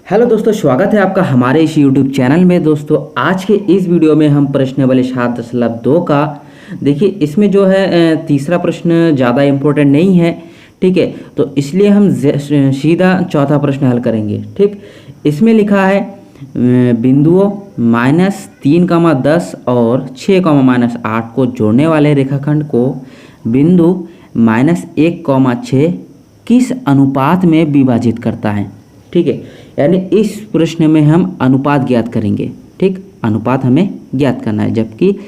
Hello दोस्तों, स्वागत है आपका हमारे इस यूट्यूब चैनल में। दोस्तों आज के इस वीडियो में हम प्रश्नावली 7.2 का देखिए, इसमें जो है तीसरा प्रश्न ज़्यादा इम्पोर्टेंट नहीं है, ठीक है। तो इसलिए हम सीधा चौथा प्रश्न हल करेंगे, ठीक। इसमें लिखा है बिंदुओं -3, 10 और 6, -8 को जोड़ने वाले रेखाखंड को बिंदु -1, 6 किस अनुपात में विभाजित करता है, ठीक है। यानी इस प्रश्न में हम अनुपात ज्ञात करेंगे, ठीक। अनुपात हमें ज्ञात करना है, जबकि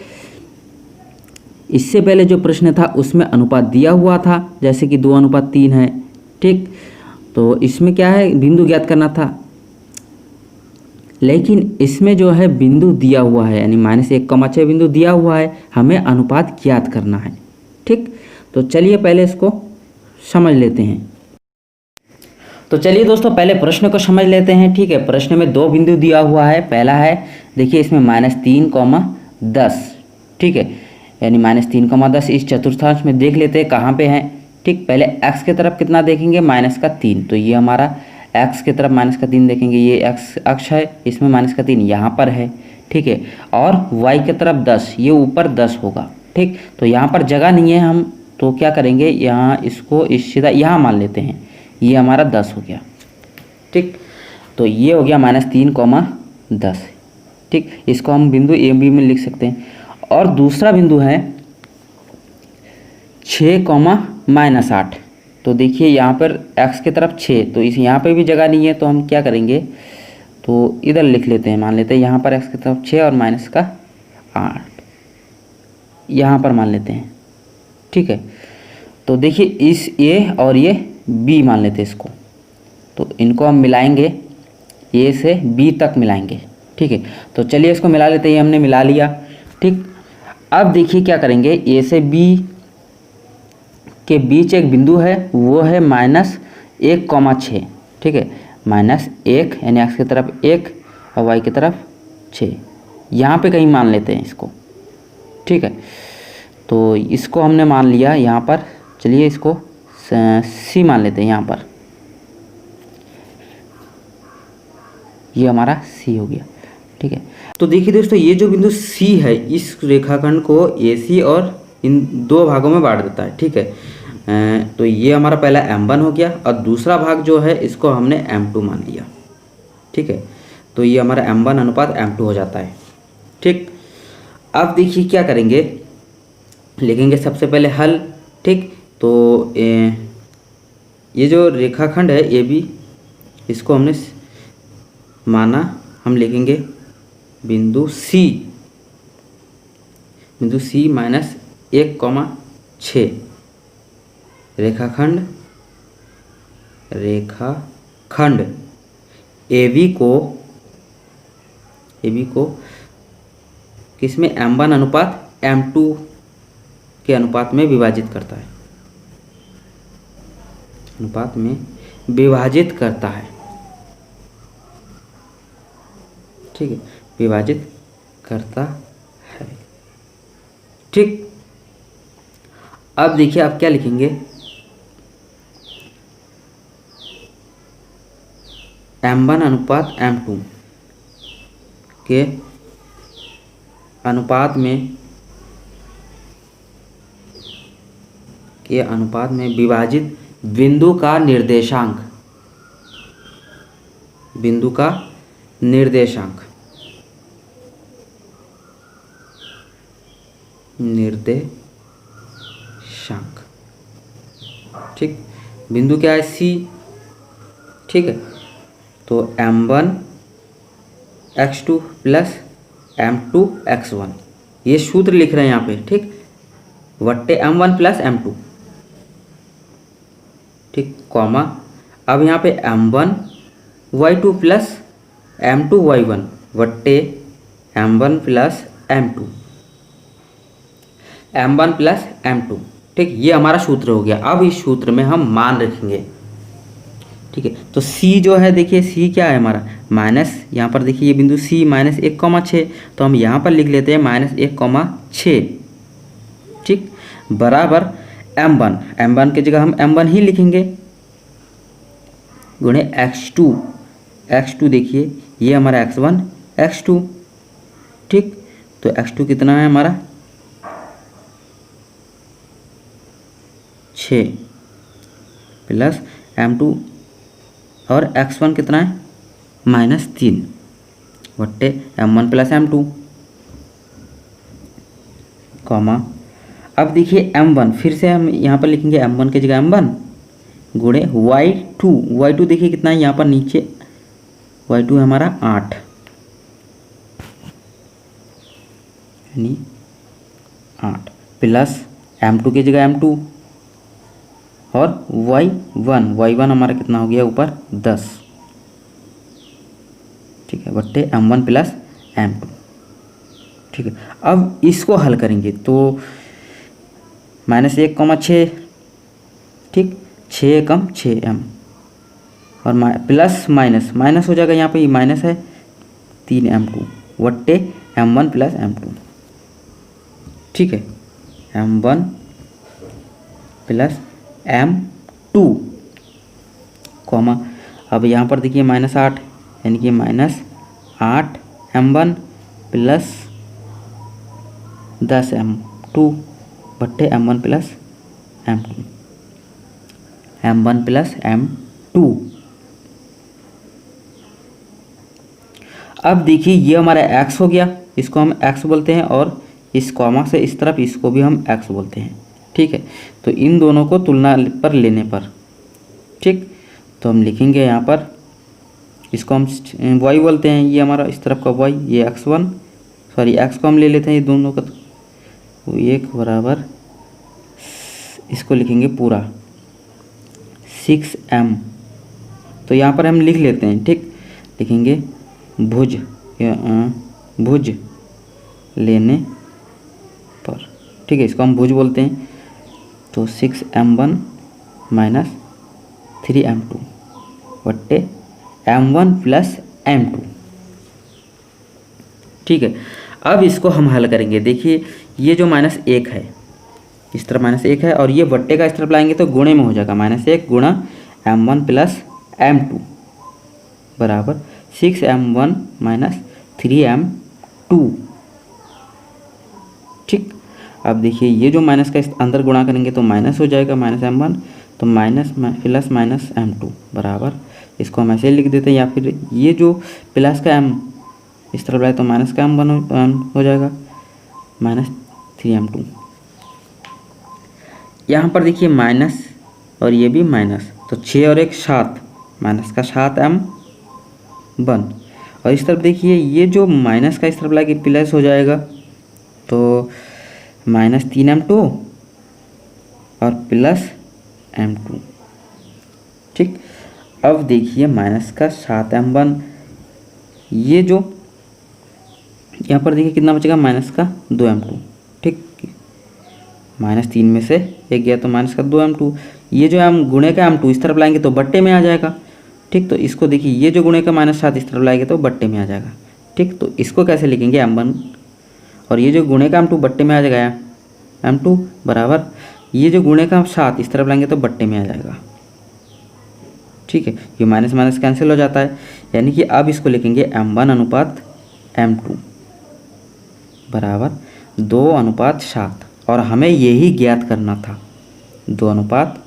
इससे पहले जो प्रश्न था उसमें अनुपात दिया हुआ था, जैसे कि 2:3 है, ठीक। तो इसमें क्या है, बिंदु ज्ञात करना था, लेकिन इसमें जो है बिंदु दिया हुआ है, यानी -1, 6 बिंदु दिया हुआ है, हमें अनुपात ज्ञात करना है, ठीक। तो चलिए पहले इसको समझ लेते हैं। तो चलिए दोस्तों पहले प्रश्न को समझ लेते हैं, ठीक है। प्रश्न में 2 बिंदु दिया हुआ है। पहला है देखिए, इसमें -3, 10, ठीक है। यानी -3, 10 इस चतुर्थांश में देख लेते हैं कहाँ पे है, ठीक। पहले x की तरफ कितना देखेंगे, -3, तो ये हमारा x की तरफ -3 देखेंगे, ये x अक्ष है, इसमें -3 यहाँ पर है, ठीक है। और y की तरफ 10, ये ऊपर 10 होगा, ठीक। तो यहाँ पर जगह नहीं है, हम तो क्या करेंगे, यहाँ इसको इस सीधा यहाँ मान लेते हैं, ये हमारा 10 हो गया, ठीक। तो ये हो गया -3, 10, ठीक। इसको हम बिंदु ए बी में लिख सकते हैं। और दूसरा बिंदु है 6, -8। तो देखिए यहाँ पर x की तरफ 6, तो इस यहाँ पे भी जगह नहीं है, तो हम क्या करेंगे, तो इधर लिख लेते हैं, मान लेते हैं यहाँ पर x की तरफ 6 और -8 यहाँ पर मान लेते हैं, ठीक है। तो देखिए इस a और ये b मान लेते हैं इसको, तो इनको हम मिलाएंगे, a से b तक मिलाएंगे, ठीक है। तो चलिए इसको मिला लेते हैं, ये हमने मिला लिया, ठीक। अब देखिए क्या करेंगे, a से b के बीच एक बिंदु है, वो है -1, 6, ठीक है। -1 यानी x की तरफ 1 और y की तरफ 6, यहाँ पे कहीं मान लेते हैं इसको, ठीक है। तो इसको हमने मान लिया यहाँ पर, चलिए इसको c मान लेते हैं यहाँ पर, ये हमारा c हो गया, ठीक है। तो देखिए दोस्तों, ये जो बिंदु c है, इस रेखाखंड को AC और इन 2 भागों में बांट देता है, ठीक है। तो ये हमारा पहला M1 हो गया, और दूसरा भाग जो है इसको हमने M2 मान लिया, ठीक है। तो ये हमारा M1 अनुपात M2 हो जाता है, ठीक। अब देखिए क्या करेंगे, लिखेंगे सबसे पहले हल, ठीक। तो ये जो रेखाखंड है AB, इसको हमने माना, हम लिखेंगे बिंदु C -1, 6 रेखाखंड AB को किसमें, M1 अनुपात M2 के अनुपात में विभाजित करता है, अनुपात में विभाजित करता है, ठीक है, विभाजित करता है, ठीक। अब देखिए आप क्या लिखेंगे, M1 अनुपात M2 के अनुपात में विभाजित बिंदु का निर्देशांक, ठीक। बिंदु क्या है, C, ठीक है। तो M1 x2 plus M2 x1, ये सूत्र लिख रहे हैं यहाँ पे, ठीक, वट्टे M1 प्लस M2, ठीक, कॉमा। अब यहाँ पे M1 y2 plus M2 y1 वट्टे M1 plus M2, ठीक। ये हमारा सूत्र हो गया। अब इस सूत्र में हम मान रखेंगे, ठीक है। तो C जो है, देखिए C क्या है हमारा, माइनस, यहाँ पर देखिए ये बिंदु C -1, 6, तो हम यहाँ पर लिख लेते हैं -1, 6, ठीक, बराबर M1 की जगह हम M1 ही लिखेंगे, गुणे x2 x2 देखिए ये हमारा x1 x2, ठीक। तो x2 कितना है हमारा 6 प्लस m2 और x1 कितना है -3 बट्टे m1 प्लस m2, कॉमा। अब देखिए m1 फिर से हम यहाँ पर लिखेंगे m1 की जगह m1 गुणे y2 देखिए कितना है यहाँ पर नीचे y2 हमारा 8 यानी 8 प्लस m2 की जगह m2 और y1 हमारा कितना हो गया ऊपर 10, ठीक है, बट्टे m1 प्लस m2, ठीक है। अब इसको हल करेंगे तो -1,6, ठीक, 6 कम 6m और प्लस माइनस हो जाएगा, यहाँ पे ये माइनस है 3m2 बट्टे m1 प्लस m2, ठीक है, m1 प्लस m2, कॉमा। अब यहाँ पर देखिए -8 यानी कि -8 m1 प्लस 10 m2 बट्टे m1 plus m2, m1 plus m2। अब देखिए ये हमारा x हो गया, इसको हम x बोलते हैं और इस कॉमा से इस तरफ इसको भी हम x बोलते हैं, ठीक है। तो इन दोनों को तुलना पर लेने पर, ठीक, तो हम लिखेंगे यहाँ पर इसको हम y बोलते हैं, ये हमारा इस तरफ का y, ये x को हम ले लेते हैं ये दोनों का, तो 1 बराबर इसको लिखेंगे पूरा 6m, तो यहाँ पर हम लिख लेते हैं, ठीक, लिखेंगे भुज लेने पर, ठीक है, इसको हम भुज बोलते हैं। तो 6m1 माइनस 3m2 बट्टे m1 प्लस m2, ठीक है। अब इसको हम हल करेंगे, देखिए ये जो -1 है इस तरफ -1 है और ये बट्टे का इस तरफ लाएंगे तो गुणे में हो जाएगा, -1 गुणा m1 प्लस m2 बराबर 6m1 माइनस 3m2, ठीक। अब देखिए ये जो माइनस का इस अंदर गुणा करेंगे तो माइनस हो जाएगा, -m1 तो माइनस प्लस -m2 बराबर, इसको हम ऐसे लिख देते हैं, या फिर ये जो प्लस का m इस तरफ लाए तो माइनस का m1 हो जाएगा -3m2। यहाँ पर देखिए माइनस और ये भी माइनस, तो 6 और 1 7, माइनस का 7m1 और इस तरफ देखिए ये जो माइनस का इस तरफ लाके प्लस हो जाएगा तो -3m2 और प्लस m2, ठीक। अब देखिए माइनस का 7m1, ये जो यहाँ पर देखिए कितना बचेगा माइनस का 2m2, ठीक, -3 में से 1 गया तो माइनस का 2m2, ये जो हम गुणे का m2 इस तरफ लाएंगे तो बट्टे में आ जाएगा, ठीक। तो इसको देखिए ये जो गुणे का -7 इस तरफ लाएंगे तो बट्टे में आ जाएगा, ठीक। तो इसको कैसे लिखेंगे m1 और ये जो गुणे का m2 बट्टे में आ जाएगा m2 बराबर ये जो गुणे का 7 इस तरफ लाएंगे तो बट्टे में आ जाएगा, ठीक है। ये माइनस माइनस कैंसिल हो जाता है, यानी कि अब इसको लिखेंगे m1 अनुपात m2 बराबर 2:7 और हमें यही ज्ञात करना था 2:7।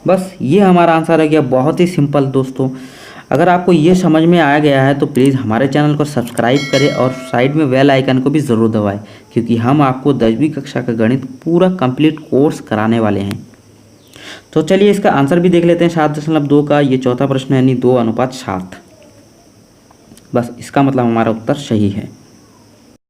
बस ये हमारा आंसर है गया, बहुत ही सिंपल दोस्तों। अगर आपको ये समझ में आ गया है तो प्लीज़ हमारे चैनल को सब्सक्राइब करें और साइड में बेल आइकन को भी ज़रूर दबाएं, क्योंकि हम आपको 10वीं कक्षा का गणित पूरा कंप्लीट कोर्स कराने वाले हैं। तो चलिए इसका आंसर भी देख लेते हैं 7.2 का, ये चौथा प्रश्न है, यानी 2:7। बस इसका मतलब हमारा उत्तर सही है।